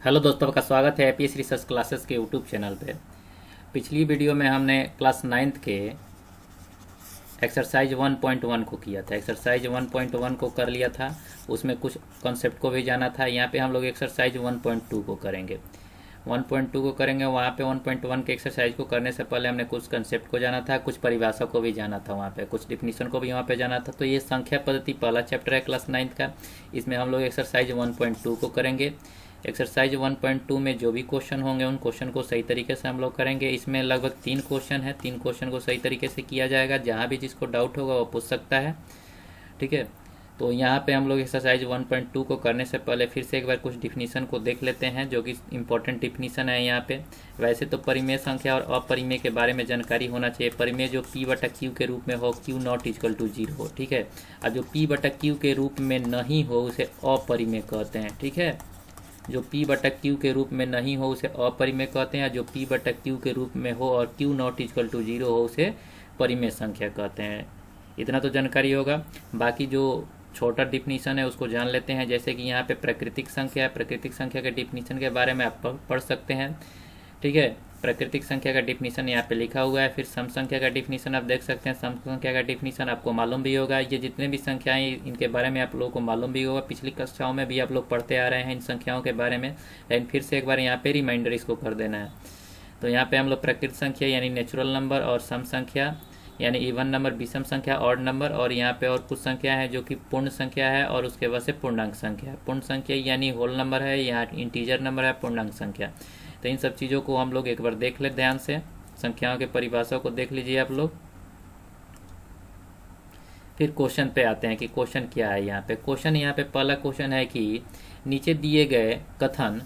Hello दोस्तों का स्वागत है एपीएस रिसर्च क्लासेस के यूट्यूब चैनल पे। पिछली वीडियो में हमने क्लास 9th के एक्सरसाइज 1.1 को किया था। एक्सरसाइज 1.1 को कर लिया था, उसमें कुछ कॉन्सेप्ट को भी जाना था। यहाँ पे हम लोग एक्सरसाइज 1.2 को करेंगे। 1.2 को करेंगे, वहाँ पे 1.1 के एक्सरसाइज को करने से पहले हमने कुछ कंसेप्ट को जाना था, कुछ परिभाषा को भी जाना था, वहाँ पे कुछ डिफिनीशन को भी वहाँ पे जाना था। तो ये संख्या पद्धति पहला चैप्टर है क्लास 9th का। इसमें हम लोग एक्सरसाइज 1.2 को करेंगे। एक्सरसाइज 1.2 में जो भी क्वेश्चन होंगे उन क्वेश्चन को सही तरीके से हम लोग करेंगे। इसमें लगभग 3 क्वेश्चन है, 3 क्वेश्चन को सही तरीके से किया जाएगा। जहाँ भी जिसको डाउट होगा वो पूछ सकता है, ठीक है। तो यहाँ पे हम लोग एक्सरसाइज 1.2 को करने से पहले फिर से एक बार कुछ डिफिनीशन को देख लेते हैं, जो कि इम्पोर्टेंट डिफिनीशन है यहाँ पे। वैसे तो परिमेय संख्या और अपरिमेय के बारे में जानकारी होना चाहिए। परिमेय जो P/Q के रूप में हो, Q नॉट इक्वल टू 0 हो, ठीक है। और जो P/Q के रूप में नहीं हो उसे अपरिमेय कहते हैं, ठीक है। जो P/Q के रूप में नहीं हो उसे अपरिमेय कहते हैं। जो P/Q के रूप में हो और Q नॉट इक्वल टू 0 हो उसे परिमेय संख्या कहते हैं। इतना तो जानकारी होगा। बाकी जो छोटा डिफिनीशन है उसको जान लेते हैं। जैसे कि यहाँ पे प्राकृतिक संख्या है, प्राकृतिक संख्या के डिफिनीशन के बारे में आप पढ़ सकते हैं, ठीक है। प्राकृतिक संख्या का डिफिनीशन यहाँ पे लिखा हुआ है। फिर सम संख्या का डिफिनीशन आप देख सकते हैं। सम संख्या का डिफिनीशन आपको मालूम भी होगा। ये जितने भी संख्याएं इनके बारे में आप लोगों को मालूम भी होगा, पिछली कक्षाओं में भी आप लोग पढ़ते आ रहे हैं इन संख्याओं के बारे में। लेकिन फिर से एक बार यहाँ पे रिमाइंडर इसको कर देना है। तो यहाँ पे हम लोग प्राकृतिक संख्या यानी नेचुरल नंबर, और सम संख्या यानी इवन नंबर, विषम संख्या ऑड नंबर, और यहाँ पे और कुछ संख्या है जो कि पूर्ण संख्या है और उसके बाद से पूर्णांक संख्या है। पूर्ण संख्या यानी होल नंबर है, यहाँ इंटीजर नंबर है, पूर्णांक संख्या। तो इन सब चीज़ों को हम लोग एक बार देख ले ध्यान से। संख्याओं के परिभाषा को देख लीजिए आप लोग। फिर क्वेश्चन पे आते हैं कि क्वेश्चन क्या है यहाँ पे। क्वेश्चन यहाँ पे पहला क्वेश्चन है कि नीचे दिए गए कथन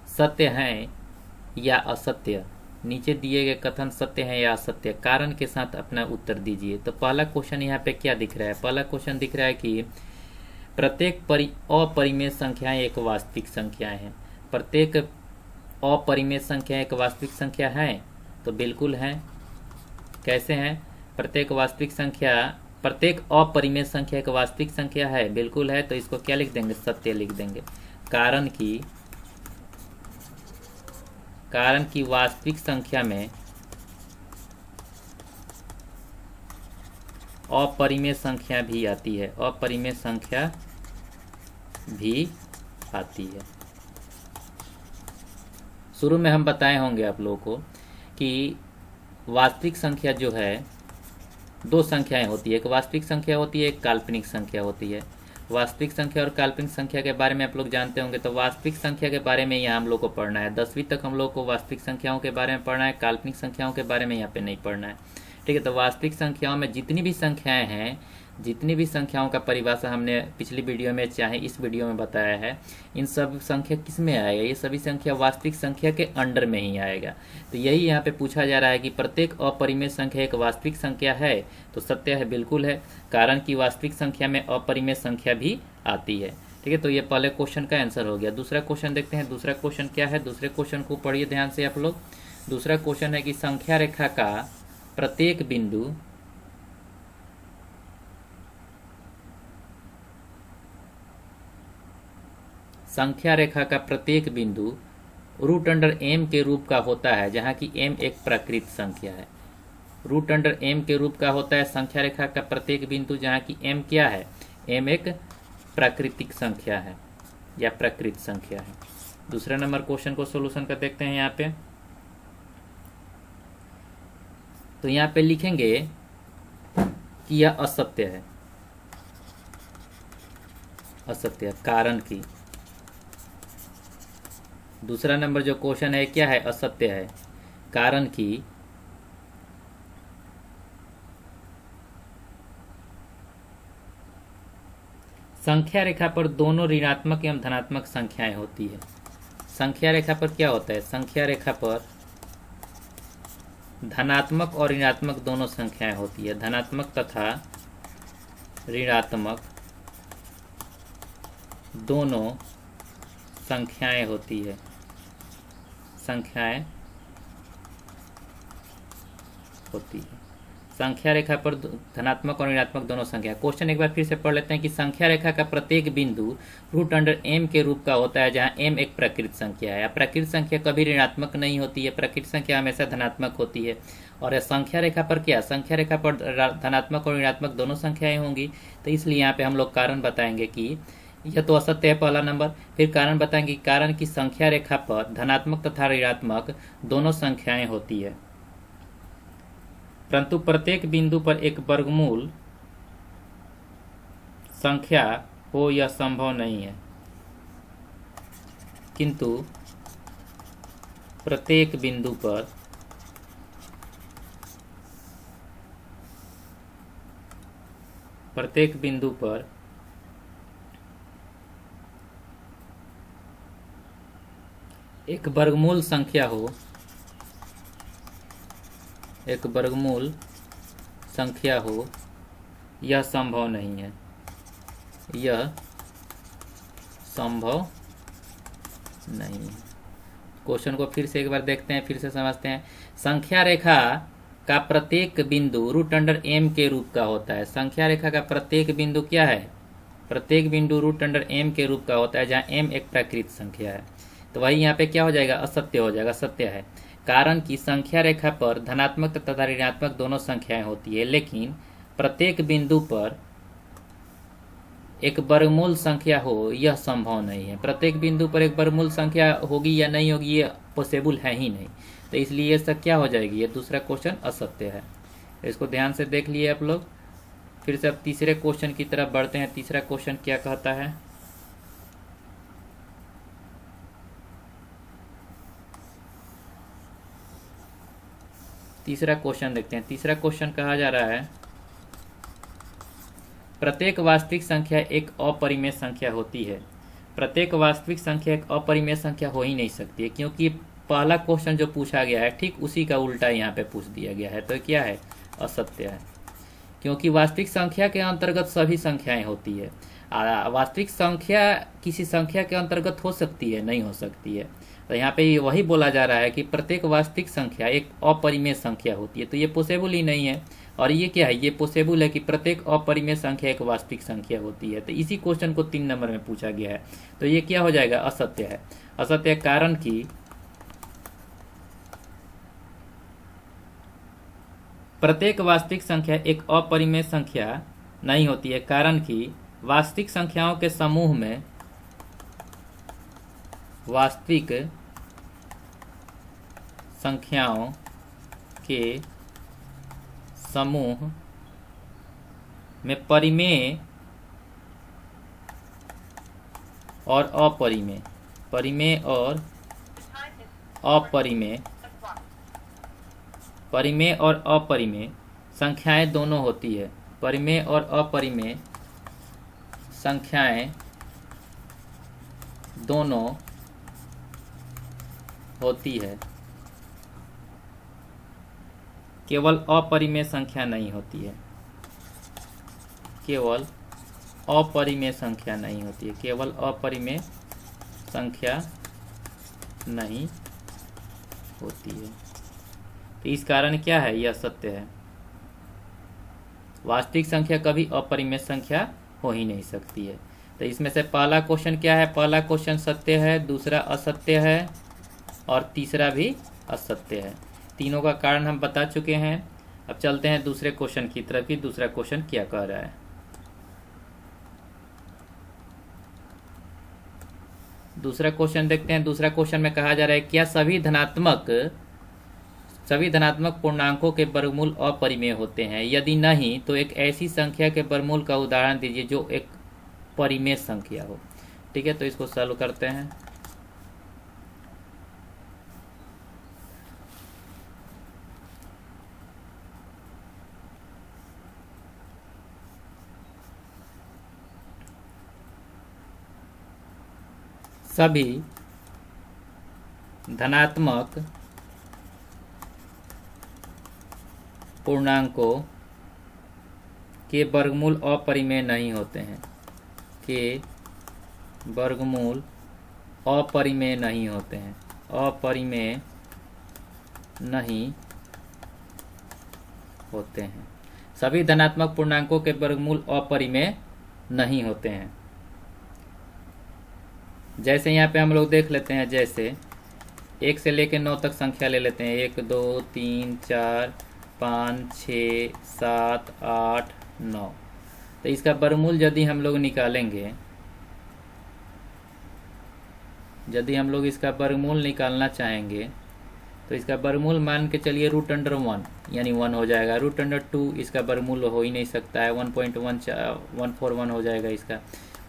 सत्य हैं या असत्य। नीचे दिए गए कथन सत्य हैं या असत्य, कारण के साथ अपना उत्तर दीजिए। तो पहला क्वेश्चन यहाँ पे क्या दिख रहा है? पहला क्वेश्चन दिख रहा है कि प्रत्येक अपरिमेय संख्याएं एक वास्तविक संख्याएं हैं। प्रत्येक अपरिमेय संख्या एक वास्तविक संख्या है, तो बिल्कुल है। कैसे हैं? प्रत्येक अपरिमेय संख्या एक वास्तविक संख्या है, बिल्कुल है। तो इसको क्या लिख देंगे? सत्य लिख देंगे। कारण की वास्तविक संख्या में अपरिमेय संख्या भी आती है, अपरिमेय संख्या भी आती है। शुरू में हम बताए होंगे आप लोगों को कि वास्तविक संख्या जो है, दो संख्याएं होती है। एक वास्तविक संख्या होती है, एक काल्पनिक संख्या होती है। वास्तविक संख्या और काल्पनिक संख्या के बारे में आप लोग जानते होंगे। तो वास्तविक संख्या के बारे में यहाँ हम लोग को पढ़ना है। 10वीं तक हम लोग को वास्तविक संख्याओं के बारे में पढ़ना है, काल्पनिक संख्याओं के बारे में यहाँ पे नहीं पढ़ना है, ठीक है। तो वास्तविक संख्याओं में जितनी भी संख्याएं हैं, जितनी भी संख्याओं का परिभाषा हमने पिछली वीडियो में चाहे इस वीडियो में बताया है, इन सब संख्या किस में आएगा? ये सभी संख्या वास्तविक संख्या के अंडर में ही आएगा। तो यही यहाँ पे पूछा जा रहा है कि प्रत्येक अपरिमेय संख्या एक वास्तविक संख्या है, तो सत्य है, बिल्कुल है। कारण की वास्तविक संख्या में अपरिमेय संख्या भी आती है, ठीक है। तो ये पहले क्वेश्चन का आंसर हो गया। दूसरा क्वेश्चन देखते हैं। दूसरा क्वेश्चन क्या है? दूसरे क्वेश्चन को पढ़िए ध्यान से आप लोग। दूसरा क्वेश्चन है कि संख्या रेखा का प्रत्येक बिंदु √m के रूप का होता है, जहाँ की m एक प्राकृत संख्या है। √m के रूप का होता है संख्या रेखा का प्रत्येक बिंदु, जहाँ की m क्या है? m एक प्राकृतिक संख्या है या प्राकृत संख्या है। दूसरा नंबर क्वेश्चन को सोल्यूशन कर देखते हैं यहाँ पे। तो यहाँ पे लिखेंगे कि यह असत्य है, असत्य कारण की। दूसरा नंबर जो क्वेश्चन है क्या है? असत्य है, कारण की संख्या रेखा पर दोनों ऋणात्मक एवं धनात्मक संख्याएं होती है। संख्या रेखा पर क्या होता है? संख्या रेखा पर धनात्मक और ऋणात्मक दोनों संख्याएं होती है। धनात्मक तथा ऋणात्मक दोनों संख्याएं होती है, संख्याएं होती है। संख्या रेखा पर धनात्मक और ऋणात्मक दोनों संख्या। क्वेश्चन एक बार फिर से पढ़ लेते हैं कि संख्या रेखा का प्रत्येक बिंदु रूट अंडर एम के रूप का होता है, जहां एम एक प्राकृत संख्या है। प्राकृत संख्या कभी ऋणात्मक नहीं होती है, प्राकृत संख्या हमेशा धनात्मक होती है। और संख्या रेखा पर क्या, संख्या रेखा पर धनात्मक और ऋणात्मक दोनों संख्याएं होंगी, तो इसलिए यहाँ पे हम लोग कारण बताएंगे कि यह तो असत्य है पहला नंबर। फिर कारण बताएंगे, कारण की संख्या रेखा पर धनात्मक तथा ऋणात्मक दोनों संख्याएं होती है, परंतु प्रत्येक बिंदु पर एक वर्गमूल संख्या हो यह संभव नहीं है। किंतु प्रत्येक बिंदु पर एक वर्गमूल संख्या हो, एक वर्गमूल संख्या हो यह संभव नहीं है, यह संभव नहीं है। क्वेश्चन को फिर से एक बार देखते हैं, फिर से समझते हैं। संख्या रेखा का प्रत्येक बिंदु रूट अंडर एम के रूप का होता है। संख्या रेखा का प्रत्येक बिंदु क्या है, प्रत्येक बिंदु रूट अंडर एम के रूप का होता है, जहां एम एक प्राकृत संख्या है। तो वही यहाँ पे क्या हो जाएगा, असत्य हो जाएगा, सत्य है। कारण की संख्या रेखा पर धनात्मक तथा ऋणात्मक दोनों संख्याएं होती है, लेकिन प्रत्येक बिंदु पर एक वर्गमूल संख्या हो यह संभव नहीं है। प्रत्येक बिंदु पर एक वर्गमूल संख्या होगी या नहीं होगी, ये पॉसिबल है ही नहीं। तो इसलिए ये सब क्या हो जाएगी, ये दूसरा क्वेश्चन असत्य है। इसको ध्यान से देख लिए आप लोग। फिर से अब तीसरे क्वेश्चन की तरफ बढ़ते हैं। तीसरा क्वेश्चन क्या कहता है, तीसरा क्वेश्चन देखते हैं। तीसरा क्वेश्चन कहा जा रहा है, प्रत्येक वास्तविक संख्या एक अपरिमेय संख्या होती है। प्रत्येक वास्तविक संख्या एक अपरिमेय संख्या हो ही नहीं सकती है, क्योंकि पहला क्वेश्चन जो पूछा गया है ठीक उसी का उल्टा यहाँ पे पूछ दिया गया है। तो क्या है, असत्य है, क्योंकि वास्तविक संख्या के अंतर्गत सभी संख्याएं होती है। वास्तविक संख्या किसी संख्या के अंतर्गत हो सकती है, नहीं हो सकती है। तो यहाँ पे वही बोला जा रहा है कि प्रत्येक वास्तविक संख्या एक अपरिमेय संख्या होती है, तो ये पॉसिबल ही नहीं है। और ये क्या है, ये पॉसिबल है कि प्रत्येक अपरिमेय संख्या एक वास्तविक संख्या होती है। तो इसी क्वेश्चन को 3 नंबर में पूछा गया है, तो ये क्या हो जाएगा, असत्य है। असत्य है कारण कि प्रत्येक वास्तविक संख्या एक अपरिमेय संख्या नहीं होती है, कारण कि वास्तविक संख्याओं के समूह में, वास्तविक संख्याओं के समूह में परिमेय और अपरिमेय, परिमेय और अपरिमेय, परिमेय और अपरिमेय संख्याएं दोनों होती है। परिमेय और अपरिमेय संख्याएं दोनों होती है, केवल अपरिमेय संख्या नहीं होती है, केवल अपरिमेय संख्या नहीं होती है, केवल अपरिमेय संख्या नहीं होती है। तो इस कारण क्या है, यह सत्य है। वास्तविक संख्या कभी अपरिमेय संख्या हो ही नहीं सकती है। तो इसमें से पहला क्वेश्चन क्या है, पहला क्वेश्चन सत्य है, दूसरा असत्य है और तीसरा भी असत्य है। तीनों का कारण हम बता चुके हैं। अब चलते हैं दूसरे क्वेश्चन की तरफ कि दूसरा क्वेश्चन क्या कह रहा है। दूसरा क्वेश्चन देखते हैं। दूसरा क्वेश्चन में कहा जा रहा है, क्या सभी धनात्मक पूर्णांकों के वर्गमूल अपरिमेय होते हैं? यदि नहीं तो एक ऐसी संख्या के वर्गमूल का उदाहरण दीजिए जो एक परिमेय संख्या हो। ठीक है, तो इसको सॉल्व करते हैं। सभी धनात्मक पूर्णांकों के वर्गमूल अपरिमेय नहीं होते हैं, के वर्गमूल अपरिमेय नहीं होते हैं, अपरिमेय नहीं होते हैं। सभी धनात्मक पूर्णांकों के वर्गमूल अपरिमेय नहीं होते हैं। जैसे यहाँ पे हम लोग देख लेते हैं, जैसे 1 से लेकर 9 तक संख्या ले लेते हैं, 1 2 3 4 5 6 7 8 9। तो इसका वर्गमूल यदि हम लोग निकालेंगे, यदि हम लोग इसका वर्गमूल निकालना चाहेंगे तो इसका वर्गमूल मान के चलिए √1 यानी 1 हो जाएगा। √2 इसका वर्गमूल हो ही नहीं सकता है, 1.141 हो जाएगा इसका।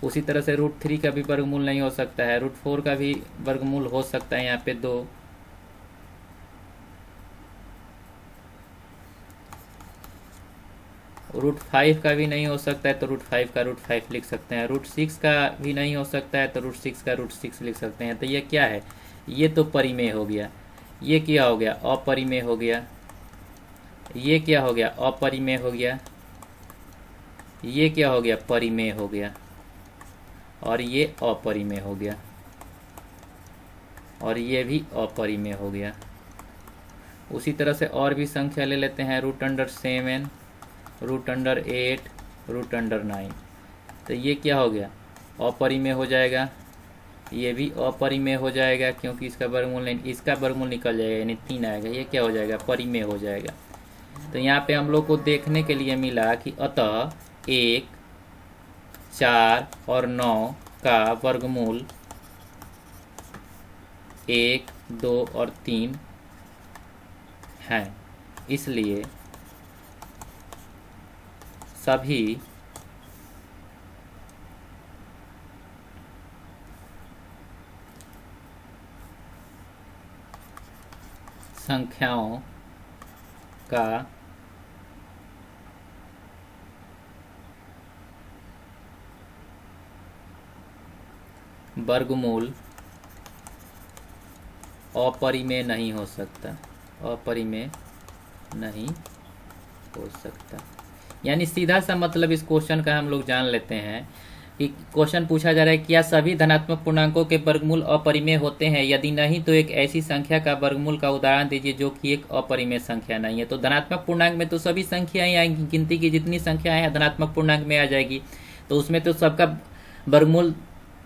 उसी तरह से √3 का भी वर्गमूल नहीं हो सकता है, √4 का भी वर्गमूल हो सकता है यहाँ पे 2। √5 का भी नहीं हो सकता है तो √5 का √5 लिख सकते हैं। √6 का भी नहीं हो सकता है तो √6 का √6 लिख सकते हैं। तो ये क्या है, ये तो परिमेय हो गया। ये क्या हो गया, अपरिमेय हो गया। ये क्या हो गया, अपरिमेय हो गया। ये क्या हो गया, परिमेय हो गया। और ये अपरिमेय हो गया, और ये भी अपरिमेय हो गया। उसी तरह से और भी संख्या ले लेते हैं, √7, √8, √9। तो ये क्या हो गया, अपरिमेय हो जाएगा। ये भी अपरिमेय हो जाएगा क्योंकि इसका वर्गमूल नहीं, इसका वर्गमूल निकल जाएगा यानी 3 आएगा। ये क्या हो जाएगा, परिमेय हो जाएगा। तो यहाँ पे हम लोग को देखने के लिए मिला कि अतः 1, 4 और 9 का वर्गमूल 1, 2 और 3 है। इसलिए सभी संख्याओं का वर्गमूल अपरिमेय नहीं हो सकता, अपरिमेय नहीं हो सकता। यानी सीधा सा मतलब इस क्वेश्चन का हम लोग जान लेते हैं कि क्वेश्चन पूछा जा रहा है, क्या सभी धनात्मक पूर्णांकों के वर्गमूल अपरिमेय होते हैं? यदि नहीं तो एक ऐसी संख्या का वर्गमूल का उदाहरण दीजिए जो कि एक अपरिमेय संख्या नहीं है। तो धनात्मक पूर्णांक में तो सभी संख्याएं आएंगी, गिनती की जितनी संख्याएं हैं धनात्मक पूर्णांक में आ जाएगी। तो उसमें तो सबका वर्गमूल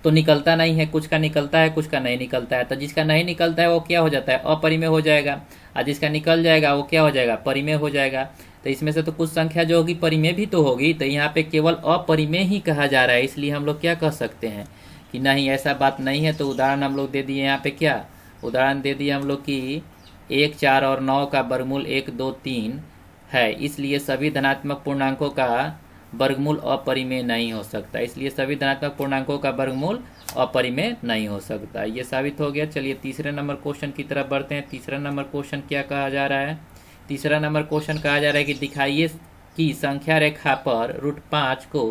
तो निकलता नहीं है, कुछ का निकलता है, कुछ का नहीं निकलता है। तो जिसका नहीं निकलता है वो क्या हो जाता है, अपरिमेय हो जाएगा, और जिसका निकल जाएगा वो क्या हो जाएगा, परिमेय हो जाएगा। तो इसमें से तो कुछ संख्या जो होगी परिमेय भी तो होगी। तो यहाँ पे केवल अपरिमेय ही कहा जा रहा है, इसलिए हम लोग क्या कह सकते हैं कि नहीं, ऐसा बात नहीं है। तो उदाहरण हम लोग दे दिए, यहाँ पे क्या उदाहरण दे दिए हम लोग कि 1, 4 और 9 का वर्गमूल 1, 2, 3 है, इसलिए सभी धनात्मक पूर्णांकों का वर्गमूल अपरिमेय नहीं हो सकता। इसलिए सभी धनात्मक पूर्णांकों का वर्गमूल अपरिमेय नहीं हो सकता। ये साबित हो गया। चलिए तीसरे नंबर क्वेश्चन की तरफ बढ़ते हैं। तीसरा नंबर क्वेश्चन क्या कहा जा रहा है, तीसरा नंबर क्वेश्चन कहा जा रहा है कि दिखाइए कि संख्या रेखा पर √5 को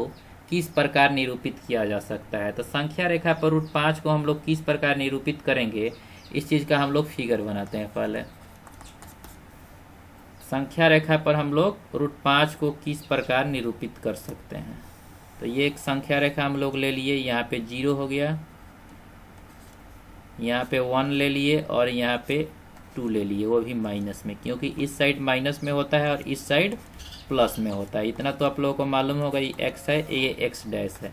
किस प्रकार निरूपित किया जा सकता है। तो संख्या रेखा पर √5 को हम लोग किस प्रकार निरूपित करेंगे, इस चीज का हम लोग फिगर बनाते हैं। पहले संख्या रेखा पर हम लोग √5 को किस प्रकार निरूपित कर सकते हैं। तो ये एक संख्या रेखा हम लोग ले लिए, यहाँ पे 0 हो गया, यहाँ पे 1 ले लिए और यहाँ पे 2 ले लिए, वो भी माइनस में, क्योंकि इस साइड माइनस में होता है और इस साइड प्लस में होता है। इतना तो आप लोगों को मालूम होगा, ये x है, ये x डैश है,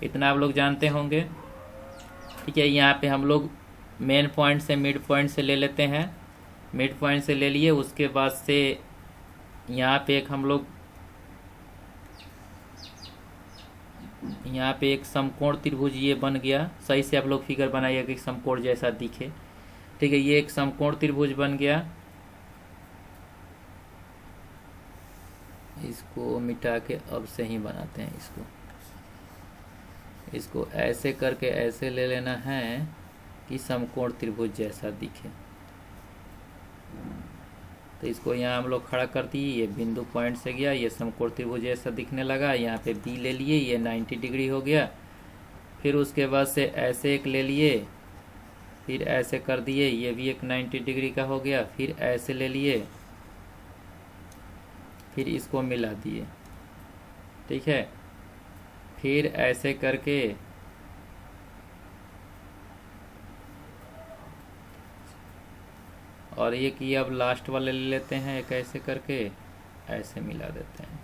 इतना आप लोग जानते होंगे। ठीक है, यहाँ पे हम लोग मेन पॉइंट से मिड पॉइंट से ले लेते हैं, मिड पॉइंट से ले लिए। उसके बाद से यहाँ पे एक हम लोग, यहाँ पे एक समकोण त्रिभुज ये बन गया। सही से आप लोग फिगर बनाइएगा कि समकोण जैसा दिखे। ठीक है, ये एक समकोण त्रिभुज बन गया। इसको मिटा के अब से ही बनाते हैं, इसको ऐसे करके ऐसे ले लेना है कि समकोण त्रिभुज जैसा दिखे। तो इसको यहाँ हम लोग खड़ा कर दिए, ये बिंदु पॉइंट से गया, ये समकोण त्रिभुज जैसा दिखने लगा। यहाँ पे बी ले लिए, ये 90 डिग्री हो गया। फिर उसके बाद से ऐसे एक ले लिए, फिर ऐसे कर दिए, ये भी एक 90 डिग्री का हो गया। फिर ऐसे ले लिए, फिर इसको मिला दिए। ठीक है, फिर ऐसे करके और ये कि अब लास्ट वाले ले लेते हैं, एक ऐसे करके ऐसे मिला देते हैं।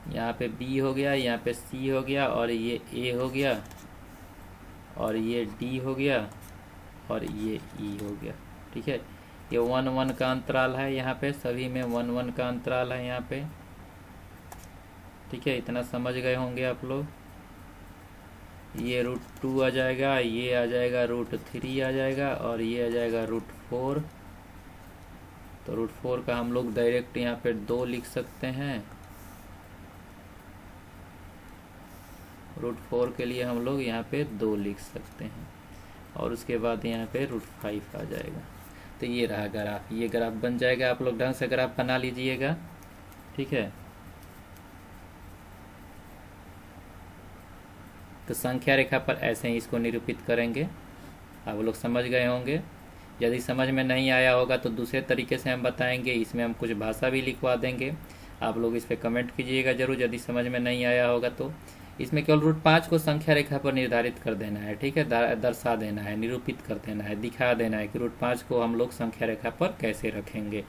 यहाँ पे B हो गया, यहाँ पे C हो गया, और ये A हो गया, और ये D हो गया, और ये E हो गया। ठीक है, ये 1 1 का अंतराल है, यहाँ पे सभी में 1 1 का अंतराल है यहाँ पे। ठीक है, इतना समझ गए होंगे आप लोग। ये √2 आ जाएगा, ये आ जाएगा √3 आ जाएगा, और ये आ जाएगा √4। तो √4 का हम लोग डायरेक्ट यहाँ पे 2 लिख सकते हैं। √4 के लिए हम लोग यहाँ पे 2 लिख सकते हैं, और उसके बाद यहाँ पे √5 आ जाएगा। तो ये रहा ग्राफ, ये ग्राफ बन जाएगा। आप लोग ढंग से ग्राफ बना लीजिएगा। ठीक है, तो संख्या रेखा पर ऐसे ही इसको निरूपित करेंगे। आप लोग समझ गए होंगे। यदि समझ में नहीं आया होगा तो दूसरे तरीके से हम बताएंगे, इसमें हम कुछ भाषा भी लिखवा देंगे। आप लोग इस पर कमेंट कीजिएगा जरूर यदि समझ में नहीं आया होगा तो। इसमें केवल √5 को संख्या रेखा पर निर्धारित कर देना है। ठीक है, दर्शा देना है, निरूपित कर देना है, दिखा देना है कि √5 को हम लोग संख्या रेखा पर कैसे रखेंगे।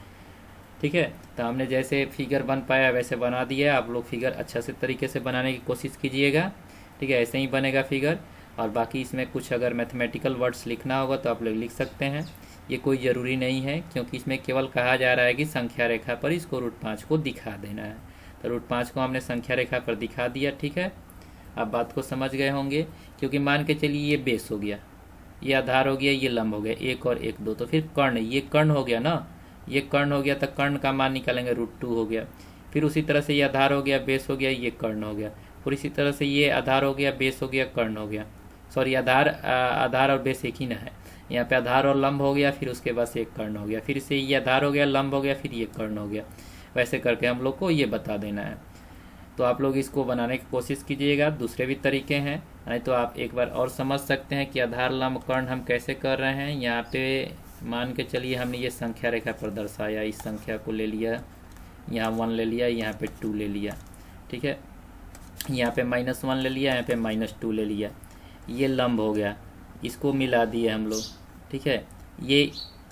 ठीक है, तो हमने जैसे फिगर बन पाया वैसे बना दिया। आप लोग फिगर अच्छा से तरीके से बनाने की कोशिश कीजिएगा। ठीक है, ऐसे ही बनेगा फिगर। और बाकी इसमें कुछ अगर मैथमेटिकल वर्ड्स लिखना होगा तो आप लोग लिख सकते हैं। ये कोई ज़रूरी नहीं है, क्योंकि इसमें केवल कहा जा रहा है कि संख्या रेखा पर इसको √5 को दिखा देना है। तो √5 को हमने संख्या रेखा पर दिखा दिया। ठीक है, आप बात को समझ गए होंगे। क्योंकि मान के चलिए ये बेस हो गया, ये आधार हो गया, ये लंब हो गया, 1 और 1 2। तो फिर कर्ण, ये कर्ण हो गया ना, ये कर्ण हो गया, तो कर्ण का मान निकालेंगे √2 हो गया। फिर उसी तरह से ये आधार हो गया, बेस हो गया, ये कर्ण हो गया। फिर इसी तरह से ये आधार हो गया, बेस हो गया, कर्ण हो गया। सॉरी, आधार और बेस एक ही ना है। यहाँ पे आधार और लंब हो गया, फिर उसके बाद से एक कर्ण हो गया, फिर से ये आधार हो गया, लंब हो गया, फिर ये कर्ण हो गया। वैसे करके हम लोग को ये बता देना है। तो आप लोग इसको बनाने की कोशिश कीजिएगा। दूसरे भी तरीके हैं, नहीं तो आप एक बार और समझ सकते हैं कि आधार लंब कर्ण हम कैसे कर रहे हैं। यहाँ पे मान के चलिए हमने ये संख्या रेखा पर दर्शाया, इस संख्या को ले लिया, यहाँ 1 ले लिया, यहाँ पे 2 ले लिया। ठीक है, यहाँ पे -1 ले लिया, यहाँ पे -2 ले लिया। ये लंब हो गया, इसको मिला दिए हम लोग। ठीक है, ये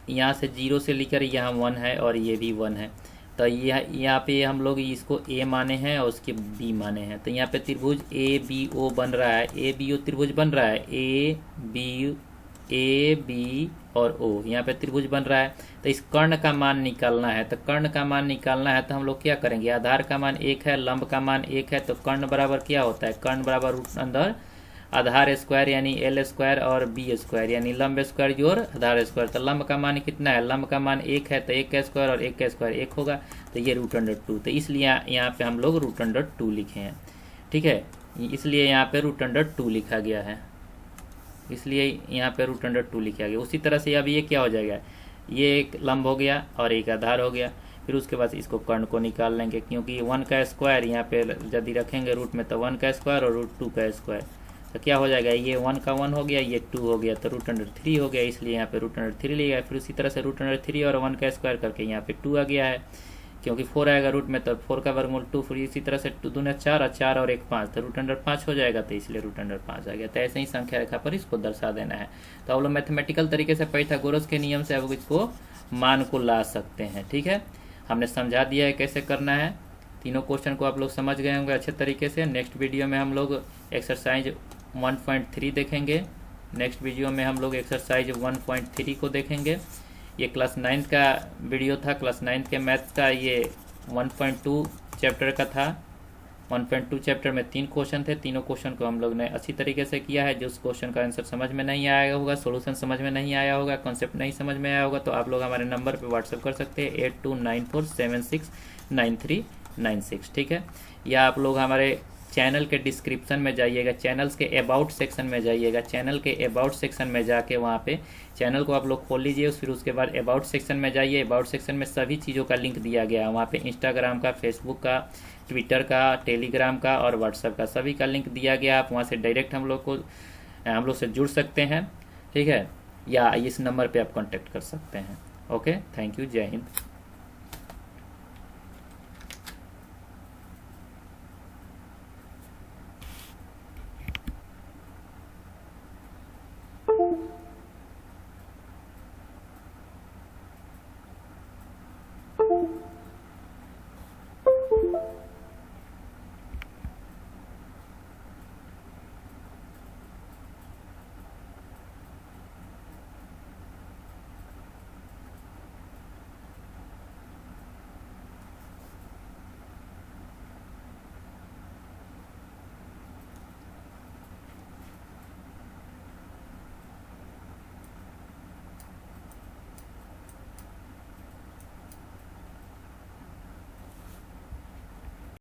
यहाँ से 0 से लेकर यहाँ 1 है, और ये भी 1 है। तो यहाँ पे हम लोग इसको A माने हैं और उसके B माने हैं। तो यहाँ पे त्रिभुज ABO बन रहा है, ABO त्रिभुज बन रहा है, AB और O यहाँ पे त्रिभुज बन रहा है। तो इस कर्ण का मान निकालना है। तो कर्ण का मान निकालना है तो हम लोग क्या करेंगे, आधार का मान 1 है, लंब का मान 1 है, तो कर्ण बराबर क्या होता है, कर्ण बराबर अंदर आधार स्क्वायर यानी L स्क्वायर और B स्क्वायर यानी लंब स्क्वायर जोड़ आधार स्क्वायर। तो लंब का मान कितना है, लंब का मान 1 है, तो 1 का स्क्वायर और 1 का स्क्वायर 1 होगा। तो ये √2। तो इसलिए यहाँ पे हम लोग √2 लिखे हैं। ठीक है, इसलिए यहाँ पे √2 लिखा गया है, इसलिए यहाँ पे √2 लिखा गया। उसी तरह से अब ये क्या हो जाएगा, ये एक लंब हो गया और एक आधार हो गया। फिर उसके बाद इसको कर्ण को निकाल लेंगे, क्योंकि 1 का स्क्वायर यहाँ पे यदि रखेंगे रूट में तो 1 का स्क्वायर और √2 का स्क्वायर। तो क्या हो जाएगा, ये 1 का 1 हो गया, ये 2 हो गया, तो √3 हो गया, इसलिए यहाँ पे √3 लिया। फिर उसी तरह से √3 और 1 का स्क्वायर करके यहाँ पे 2 आ गया है, क्योंकि 4 आएगा रूट में तो 4 का वर्गमूल 2। फिर इसी तरह से 2 दूने 4 और 4 और 1 5, तो √5 हो जाएगा, तो इसलिए √5 आ गया। तो ऐसे ही संख्या रेखा पर इसको दर्शा देना है। तो आप लोग मैथमेटिकल तरीके से पाइथागोरस के नियम से अब इसको मान को ला सकते हैं। ठीक है, हमने समझा दिया है कैसे करना है। तीनों क्वेश्चन को आप लोग समझ गए होंगे अच्छे तरीके से। नेक्स्ट वीडियो में हम लोग एक्सरसाइज 1.3 देखेंगे। नेक्स्ट वीडियो में हम लोग एक्सरसाइज 1.3 को देखेंगे। ये क्लास 9 का वीडियो था, क्लास 9 के मैथ्स का। ये 1.2 चैप्टर का था। 1.2 चैप्टर में 3 क्वेश्चन थे। तीनों क्वेश्चन को हम लोग ने अच्छी तरीके से किया है। जिस क्वेश्चन का आंसर समझ में नहीं आया होगा, सोल्यूशन समझ में नहीं आया होगा, कॉन्सेप्ट नहीं समझ में आया होगा, तो आप लोग हमारे नंबर पे व्हाट्सएप कर सकते हैं 8294769396। ठीक है, या आप लोग हमारे चैनल के डिस्क्रिप्शन में जाइएगा, चैनल्स के अबाउट सेक्शन में जाइएगा। चैनल के अबाउट सेक्शन में जाके वहाँ पे चैनल को आप लोग खोल लीजिए। फिर उसके बाद अबाउट सेक्शन में जाइए। अबाउट सेक्शन में सभी चीज़ों का लिंक दिया गया है। वहाँ पे इंस्टाग्राम का, फेसबुक का, ट्विटर का, टेलीग्राम का और व्हाट्सएप का सभी का लिंक दिया गया। आप वहाँ से डायरेक्ट हम लोग से जुड़ सकते हैं। ठीक है, या इस नंबर पर आप कॉन्टेक्ट कर सकते हैं। ओके, थैंक यू, जय हिंद।